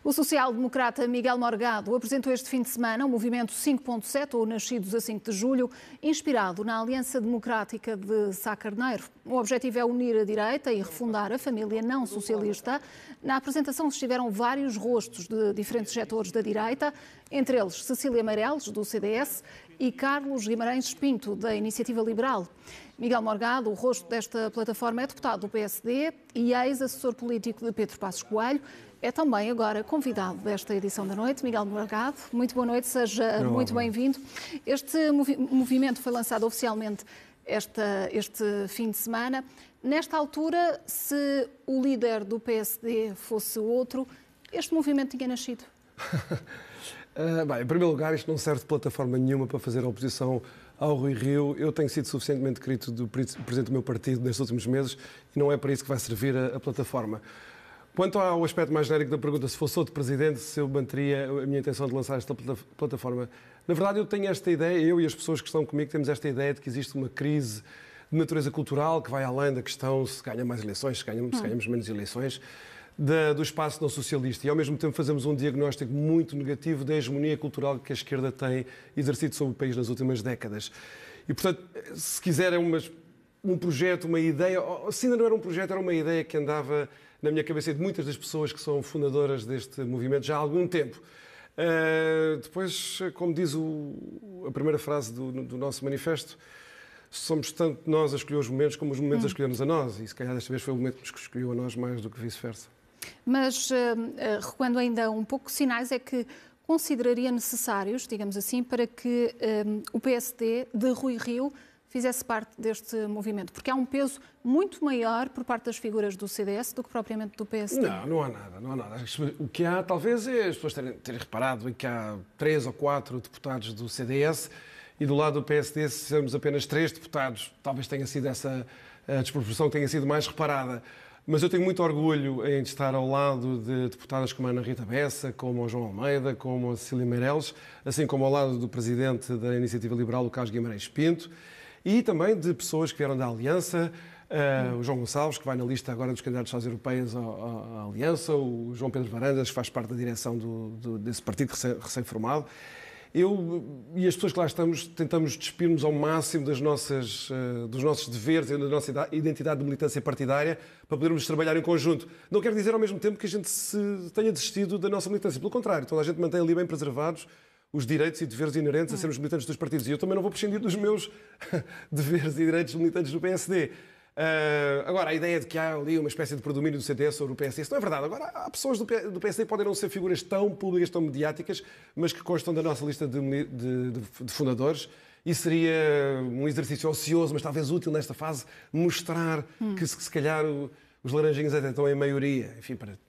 O social-democrata Miguel Morgado apresentou este fim de semana o movimento 5.7, ou Nascidos a 5 de Julho, inspirado na Aliança Democrática de Sá Carneiro. O objetivo é unir a direita e refundar a família não socialista. Na apresentação estiveram vários rostos de diferentes setores da direita, entre eles Cecília Meireles, do CDS, e Carlos Guimarães Pinto, da Iniciativa Liberal. Miguel Morgado, o rosto desta plataforma, é deputado do PSD e ex-assessor político de Pedro Passos Coelho. É também agora convidado desta edição da noite. Miguel Morgado, muito boa noite, seja muito bem-vindo. Este movimento foi lançado oficialmente este fim de semana. Nesta altura, se o líder do PSD fosse outro, este movimento tinha nascido? Bem, em primeiro lugar, isto não serve de plataforma nenhuma para fazer oposição ao Rui Rio. Eu tenho sido suficientemente crítico do presidente do meu partido nestes últimos meses e não é para isso que vai servir a plataforma. Quanto ao aspecto mais genérico da pergunta, se fosse outro presidente, se eu manteria a minha intenção de lançar esta plataforma, na verdade eu tenho esta ideia, eu e as pessoas que estão comigo temos esta ideia de que existe uma crise de natureza cultural que vai além da questão se ganha mais eleições, se ganhamos menos eleições, do espaço não socialista, e ao mesmo tempo fazemos um diagnóstico muito negativo da hegemonia cultural que a esquerda tem exercido sobre o país nas últimas décadas. E, portanto, se quiser, é um projeto, uma ideia, se ainda não era um projeto, era uma ideia que andava na minha cabeça e de muitas das pessoas que são fundadoras deste movimento já há algum tempo. Depois, como diz a primeira frase do nosso manifesto, somos tanto nós a escolher os momentos como os momentos a escolher-nos a nós, e se calhar desta vez foi o momento que nos escolheu a nós mais do que vice-versa. Mas, recuando ainda um pouco, que sinais é que consideraria necessários, digamos assim, para que o PSD de Rui Rio fizesse parte deste movimento? Porque há um peso muito maior por parte das figuras do CDS do que propriamente do PSD. Não há nada. O que há, talvez, é as pessoas terem reparado em que há 3 ou 4 deputados do CDS e do lado do PSD, se sermos apenas 3 deputados, talvez tenha sido essa a desproporção tenha sido mais reparada. Mas eu tenho muito orgulho em estar ao lado de deputadas como a Ana Rita Bessa, como o João Almeida, como a Cecília Meireles, assim como ao lado do presidente da Iniciativa Liberal, o Carlos Guimarães Pinto, e também de pessoas que vieram da Aliança, o João Gonçalves, que vai na lista agora dos candidatos às europeias à Aliança, o João Pedro Varandas, que faz parte da direção desse partido recém-formado. Eu e as pessoas que lá estamos tentamos despir-nos ao máximo dos nossos deveres e da nossa identidade de militância partidária para podermos trabalhar em conjunto. Não quer dizer ao mesmo tempo que a gente tenha desistido da nossa militância. Pelo contrário, toda a gente mantém ali bem preservados os direitos e deveres inerentes a sermos militantes dos partidos. E eu também não vou prescindir dos meus deveres e direitos de militantes do PSD. Agora, a ideia de que há ali uma espécie de predomínio do CDS sobre o PSD, isso não é verdade. Agora, há pessoas do PSD que podem não ser figuras tão públicas, tão mediáticas, mas que constam da nossa lista de fundadores, e seria um exercício ocioso, mas talvez útil nesta fase, mostrar que se calhar os laranjinhas até estão em maioria, enfim, para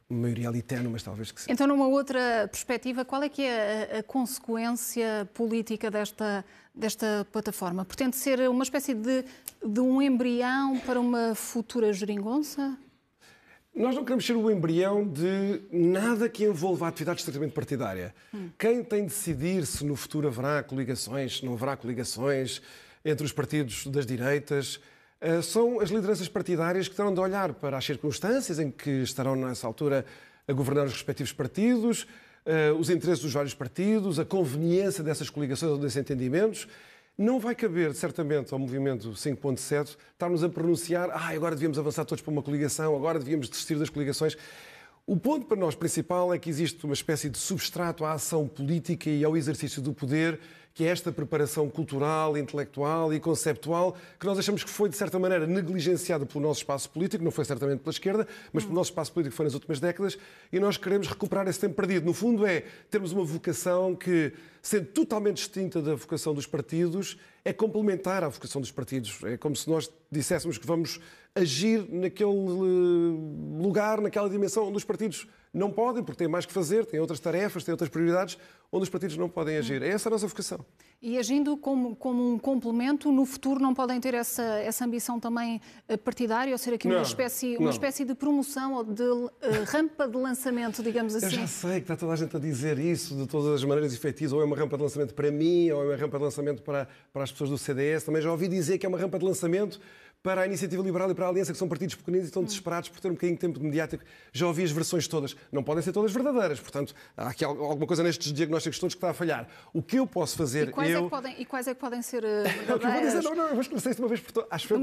uma maioria ali tenue, mas talvez que sim. Então, numa outra perspectiva, qual é que é a consequência política desta plataforma? Pretende ser uma espécie de um embrião para uma futura geringonça? Nós não queremos ser o embrião de nada que envolva a atividade estritamente partidária. Quem tem de decidir se no futuro haverá coligações, se não haverá coligações entre os partidos das direitas, são as lideranças partidárias que terão de olhar para as circunstâncias em que estarão nessa altura a governar os respectivos partidos, os interesses dos vários partidos, a conveniência dessas coligações ou desses entendimentos. Não vai caber, certamente, ao movimento 5.7 estarmos a pronunciar agora devíamos avançar todos para uma coligação, agora devíamos desistir das coligações. O ponto para nós principal é que existe uma espécie de substrato à ação política e ao exercício do poder, que é esta preparação cultural, intelectual e conceptual, que nós achamos que foi, de certa maneira, negligenciada pelo nosso espaço político, não foi certamente pela esquerda, mas pelo nosso espaço político que foi nas últimas décadas, e nós queremos recuperar esse tempo perdido. No fundo é termos uma vocação que, sendo totalmente distinta da vocação dos partidos, é complementar à vocação dos partidos. É como se nós disséssemos que vamos agir naquele lugar, naquela dimensão onde os partidos não podem, porque têm mais que fazer, têm outras tarefas, têm outras prioridades, onde os partidos não podem agir. É essa a nossa vocação. E agindo como um complemento, no futuro não podem ter essa ambição também partidária, ou ser aqui uma espécie de promoção ou de rampa de lançamento, digamos assim? Eu já sei que está toda a gente a dizer isso de todas as maneiras efetivas, ou é uma rampa de lançamento para mim, ou é uma rampa de lançamento para as pessoas do CDS. Também já ouvi dizer que é uma rampa de lançamento para a Iniciativa Liberal e para a Aliança, que são partidos pequeninos e estão desesperados por ter um bocadinho de tempo de mediático. Já ouvi as versões todas. Não podem ser todas verdadeiras. Portanto, há aqui alguma coisa nestes diagnósticos todos que está a falhar. O que eu posso fazer... E quais é que podem ser verdadeiras? Não, eu vou esclarecer isto uma vez por todas. Acho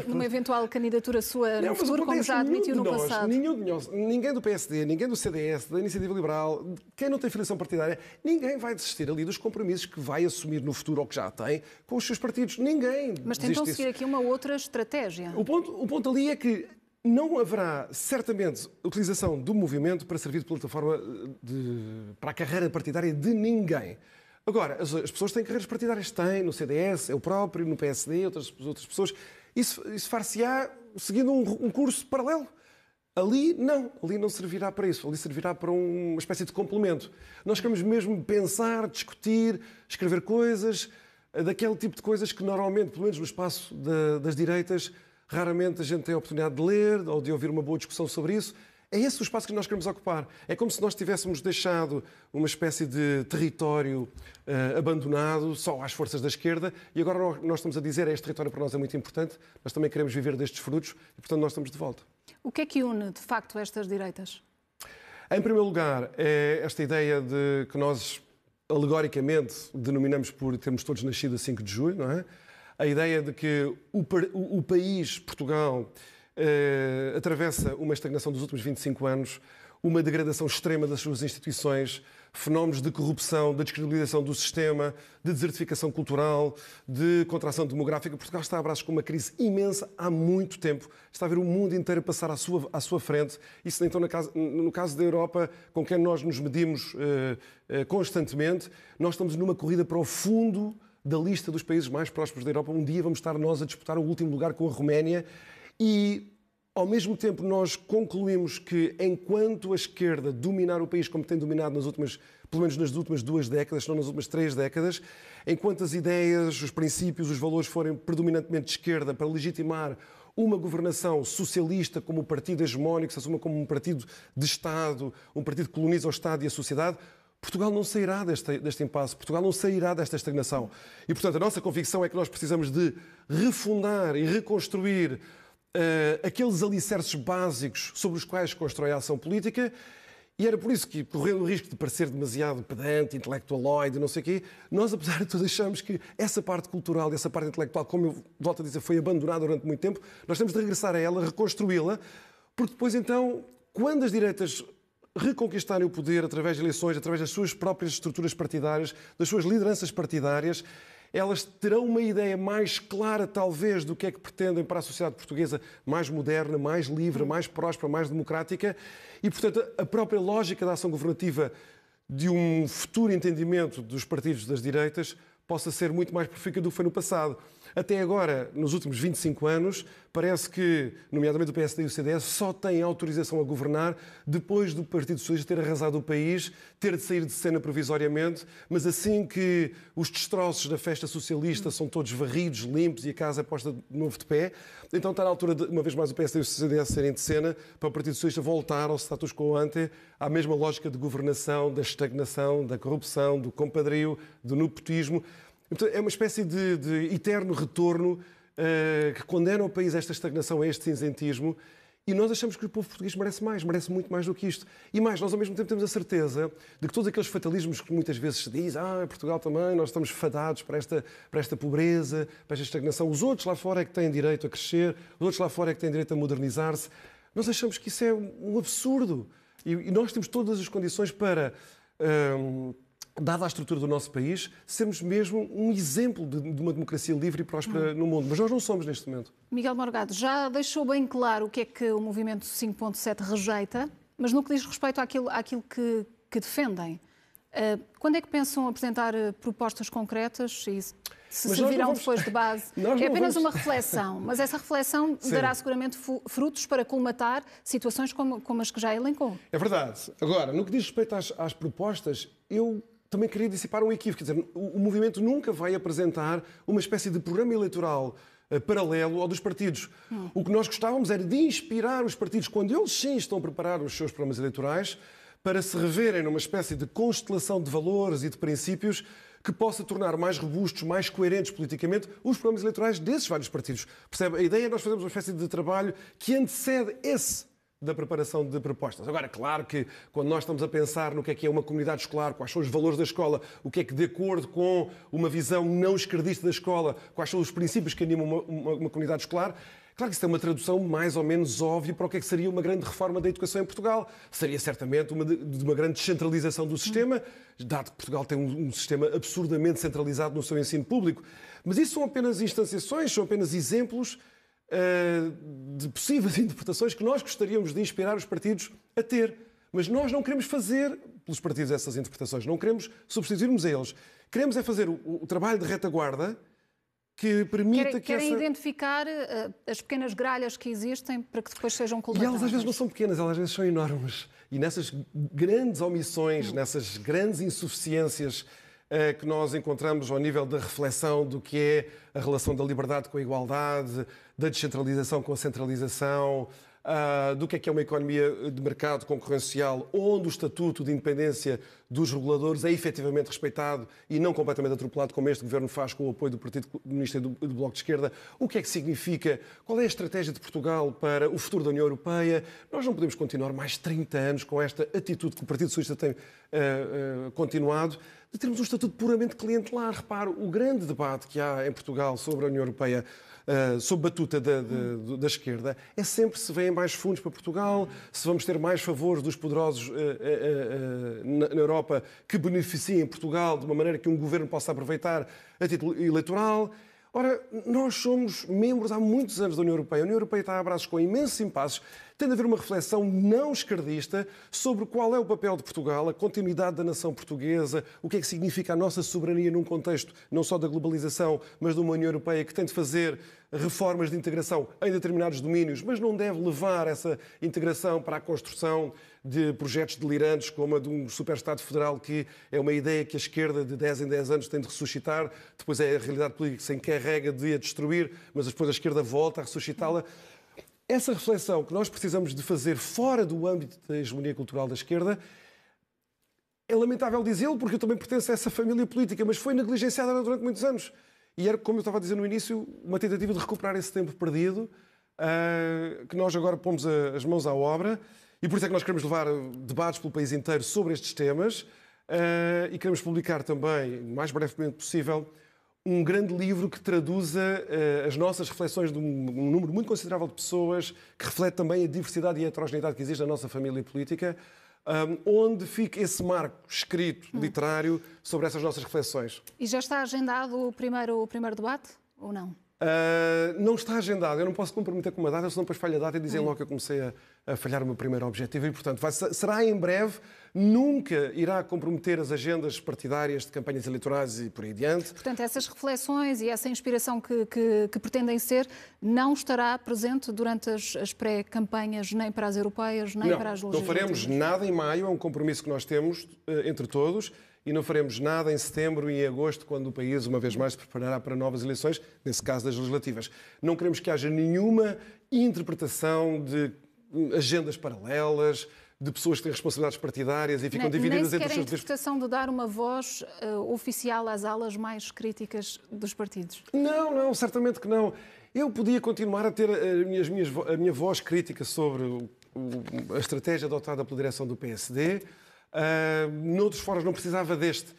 numa eventual candidatura sua no futuro, como já admitiu no passado. Nenhum de nós, ninguém do PSD, ninguém do CDS, da Iniciativa Liberal, quem não tem filiação partidária, ninguém vai desistir ali dos compromissos que vai assumir no futuro ou que já tem com os seus partidos. Ninguém. Mas tentam seguir aqui uma outra estratégia. O ponto ali é que não haverá, certamente, utilização do movimento para servir de plataforma para a carreira partidária de ninguém. Agora, as pessoas têm carreiras partidárias, têm no CDS, eu próprio, no PSD, outras pessoas. Isso far-se-á seguindo um curso paralelo. Ali não servirá para isso. Ali servirá para uma espécie de complemento. Nós queremos mesmo pensar, discutir, escrever coisas, daquele tipo de coisas que normalmente, pelo menos no espaço das direitas, raramente a gente tem a oportunidade de ler ou de ouvir uma boa discussão sobre isso. É esse o espaço que nós queremos ocupar. É como se nós tivéssemos deixado uma espécie de território abandonado só às forças da esquerda e agora nós estamos a dizer que este território para nós é muito importante, nós também queremos viver destes frutos e, portanto, nós estamos de volta. O que é que une, de facto, estas direitas? Em primeiro lugar, é esta ideia de que nós, alegoricamente, denominamos por termos todos nascido a 5 de julho, não é? A ideia de que o país, Portugal, atravessa uma estagnação dos últimos 25 anos, uma degradação extrema das suas instituições, fenómenos de corrupção, de descredibilização do sistema, de desertificação cultural, de contração demográfica. Portugal está a braços com uma crise imensa há muito tempo. Está a ver o mundo inteiro passar à sua frente. Isso, então, no caso da Europa, com quem nós nos medimos constantemente, nós estamos numa corrida para o fundo da lista dos países mais prósperos da Europa. Um dia vamos estar nós a disputar o último lugar com a Roménia e, ao mesmo tempo, nós concluímos que, enquanto a esquerda dominar o país como tem dominado pelo menos nas últimas 2 décadas, se não nas últimas 3 décadas, enquanto as ideias, os princípios, os valores forem predominantemente de esquerda para legitimar uma governação socialista como o partido hegemónico, que se assuma como um partido de Estado, um partido que coloniza o Estado e a sociedade, Portugal não sairá deste impasse, Portugal não sairá desta estagnação. E, portanto, a nossa convicção é que nós precisamos de refundar e reconstruir aqueles alicerces básicos sobre os quais constrói a ação política, e era por isso que, correndo o risco de parecer demasiado pedante, intelectualoide, não sei o quê, nós, apesar de tudo, achamos que essa parte cultural e essa parte intelectual, como eu volto a dizer, foi abandonada durante muito tempo, nós temos de regressar a ela, reconstruí-la, porque depois, então, quando as direitas reconquistarem o poder através de eleições, através das suas próprias estruturas partidárias, das suas lideranças partidárias, elas terão uma ideia mais clara, talvez, do que é que pretendem para a sociedade portuguesa mais moderna, mais livre, mais próspera, mais democrática. E, portanto, a própria lógica da ação governativa de um futuro entendimento dos partidos das direitas possa ser muito mais profícua do que foi no passado. Até agora, nos últimos 25 anos, parece que, nomeadamente o PSD e o CDS, só têm autorização a governar depois do Partido Socialista ter arrasado o país, ter de sair de cena provisoriamente, mas assim que os destroços da festa socialista são todos varridos, limpos e a casa é posta de novo de pé, então está na altura de, uma vez mais, o PSD e o CDS saírem de cena para o Partido Socialista voltar ao status quo ante, à mesma lógica de governação, da estagnação, da corrupção, do compadrio, do nepotismo. Então, é uma espécie de eterno retorno que condena o país a esta estagnação, a este cinzentismo, e nós achamos que o povo português merece muito mais do que isto. E mais, nós ao mesmo tempo temos a certeza de que todos aqueles fatalismos que muitas vezes se diz, Portugal também, nós estamos fadados para esta pobreza, para esta estagnação, os outros lá fora é que têm direito a crescer, os outros lá fora é que têm direito a modernizar-se. Nós achamos que isso é um absurdo. E nós temos todas as condições para... dada a estrutura do nosso país, sermos mesmo um exemplo de uma democracia livre e próspera no mundo. Mas nós não somos neste momento. Miguel Morgado, já deixou bem claro o que é que o Movimento 5.7 rejeita, mas no que diz respeito àquilo que defendem. Quando é que pensam apresentar propostas concretas e se servirão depois de base? É apenas uma reflexão, mas essa reflexão dará seguramente frutos para colmatar situações como as que já elencou. É verdade. Agora, no que diz respeito às propostas, eu também queria dissipar um equívoco. Quer dizer, o movimento nunca vai apresentar uma espécie de programa eleitoral paralelo ao dos partidos. O que nós gostávamos era de inspirar os partidos, quando eles sim estão a preparar os seus programas eleitorais, para se reverem numa espécie de constelação de valores e de princípios que possa tornar mais robustos, mais coerentes politicamente os programas eleitorais desses vários partidos. Percebe? A ideia é nós fazermos uma espécie de trabalho que antecede esse da preparação de propostas. Agora, claro que quando nós estamos a pensar no que é uma comunidade escolar, quais são os valores da escola, o que é que, de acordo com uma visão não esquerdista da escola, quais são os princípios que animam uma comunidade escolar, claro que isso tem uma tradução mais ou menos óbvia para o que é que seria uma grande reforma da educação em Portugal. Seria certamente uma grande descentralização do sistema, dado que Portugal tem um sistema absurdamente centralizado no seu ensino público. Mas isso são apenas instanciações, são apenas exemplos de possíveis interpretações que nós gostaríamos de inspirar os partidos a ter. Mas nós não queremos fazer pelos partidos essas interpretações, não queremos substituirmos a eles. Queremos é fazer o trabalho de retaguarda que permita Querem identificar as pequenas gralhas que existem para que depois sejam colmatadas. E elas às vezes não são pequenas, elas às vezes são enormes. E nessas grandes omissões, nessas grandes insuficiências que nós encontramos ao nível da reflexão do que é a relação da liberdade com a igualdade, da descentralização com a centralização, do que é uma economia de mercado concorrencial, onde o estatuto de independência dos reguladores é efetivamente respeitado e não completamente atropelado, como este Governo faz com o apoio do Partido Comunista e do Bloco de Esquerda. O que é que significa? Qual é a estratégia de Portugal para o futuro da União Europeia? Nós não podemos continuar mais 30 anos com esta atitude que o Partido Socialista tem continuado, de termos um estatuto puramente clientelar. Repare, o grande debate que há em Portugal sobre a União Europeia, sob a batuta da esquerda, é sempre se vêm mais fundos para Portugal, se vamos ter mais favores dos poderosos na Europa que beneficiem Portugal de uma maneira que um governo possa aproveitar a título eleitoral. Ora, nós somos membros há muitos anos da União Europeia. A União Europeia está a abraços com imensos impasses. Tem de haver uma reflexão não esquerdista sobre qual é o papel de Portugal, a continuidade da nação portuguesa, o que é que significa a nossa soberania num contexto não só da globalização, mas de uma União Europeia que tem de fazer reformas de integração em determinados domínios, mas não deve levar essa integração para a construção de projetos delirantes como a de um superestado federal, que é uma ideia que a esquerda de 10 em 10 anos tem de ressuscitar, depois é a realidade política que se encarrega de a destruir, mas depois a esquerda volta a ressuscitá-la. Essa reflexão que nós precisamos de fazer fora do âmbito da hegemonia cultural da esquerda, é lamentável dizê-lo, porque eu também pertenço a essa família política, mas foi negligenciada durante muitos anos. E era, como eu estava a dizer no início, uma tentativa de recuperar esse tempo perdido, que nós agora pomos as mãos à obra, e por isso é que nós queremos levar debates pelo país inteiro sobre estes temas, e queremos publicar também, o mais brevemente possível, um grande livro que traduza as nossas reflexões de um número muito considerável de pessoas, que reflete também a diversidade e a heterogeneidade que existe na nossa família política, onde fica esse marco escrito, literário, sobre essas nossas reflexões. E já está agendado o primeiro debate, ou não? Não está agendado. Eu não posso comprometer com uma data, senão depois falha a data e dizem logo que eu comecei a falhar o meu primeiro objetivo. E, portanto, será em breve, nunca irá comprometer as agendas partidárias de campanhas eleitorais e por aí adiante. Portanto, essas reflexões e essa inspiração que pretendem ser não estará presente durante as pré-campanhas, nem para as europeias, nem para as legislativas? Não faremos nada em maio, é um compromisso que nós temos entre todos. E não faremos nada em setembro e em agosto, quando o país, uma vez mais, se preparará para novas eleições, nesse caso das legislativas. Não queremos que haja nenhuma interpretação de agendas paralelas, de pessoas que têm responsabilidades partidárias e ficam divididas entre os seus... Nem sequer a interpretação de dar uma voz oficial às alas mais críticas dos partidos? Não, certamente que não. Eu podia continuar a ter a minha voz crítica sobre a estratégia adotada pela direção do PSD. Noutros fóruns não precisava deste.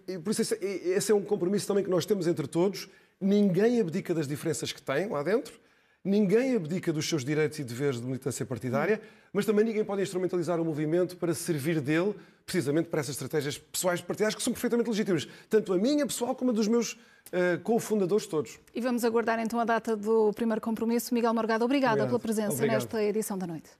E por isso esse é um compromisso também que nós temos entre todos. Ninguém abdica das diferenças que tem lá dentro, ninguém abdica dos seus direitos e deveres de militância partidária, mas também ninguém pode instrumentalizar o movimento para servir dele, precisamente para essas estratégias pessoais partidárias que são perfeitamente legítimas, tanto a minha pessoal como a dos meus cofundadores todos. E vamos aguardar então a data do primeiro compromisso. Miguel Morgado, obrigada pela presença nesta edição da noite.